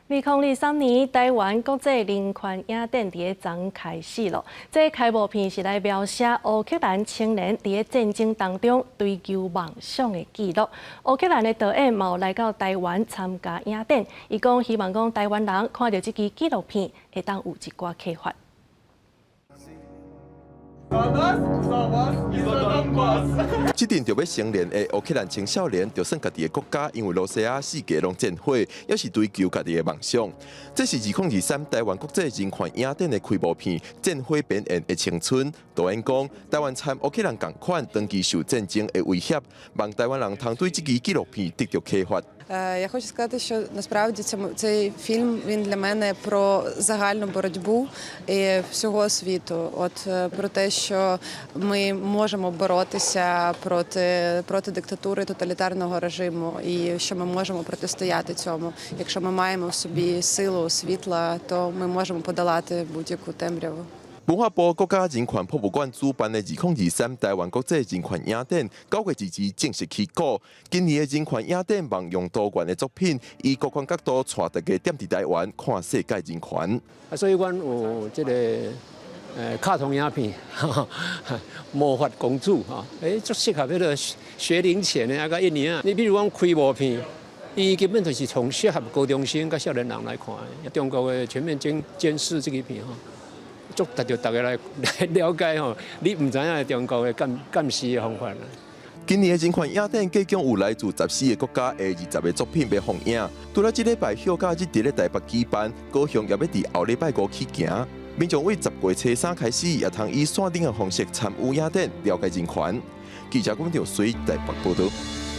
2023年台湾国际人权影展伫个昨开始咯。这开幕片是来描写乌克兰青年伫个战争当中追求梦想的记录。乌克兰的导演嘛有来到台湾参加影展，伊讲希望讲台湾人看到这支纪录片会当有一寡启发。 这阵就要成年的乌克兰青少年，就算家己的国家因为罗西亚世界拢战火，也是追求家己的梦想。这是2023台湾国际人权影展的开幕片《战火边缘的青春》。导演讲，台湾参乌克兰同款，长期受战争的威胁，望台湾人通对这支纪录片得到启发。 Я хочу сказати, що насправді цей фільм він для мене про загальну боротьбу і всього світу. Про те, що ми можемо боротися проти диктатури тоталітарного режиму, і що ми можемо протистояти цьому. Якщо ми маємо в собі силу, світла, то ми можемо подолати будь-яку темряву. 文化部国家人权博物馆主办的2023台湾国际人权影展，9月2日正式起稿。今年的人权影展望用多元的作品，以各款角度带大家踮伫台湾看世界人权。所以，阮有这个卡通影片，魔法公主哈，足适合迄个学龄前的那个一年啊。你比如讲开幕片，伊根本就是从适合高中生甲少年人来看的。中国的全面监视这个片哈。 足达着大家来了解吼，你唔知影中国的监视的方法啦。今年的人权影展，计共有来自14个国家的20个作品要放映。除了这礼拜休假日伫咧台北举办，高雄也要伫后礼拜5起行。民众为10月初3开始，也通以线顶的方式参与影展，了解人权。记者郭文条随台北报道。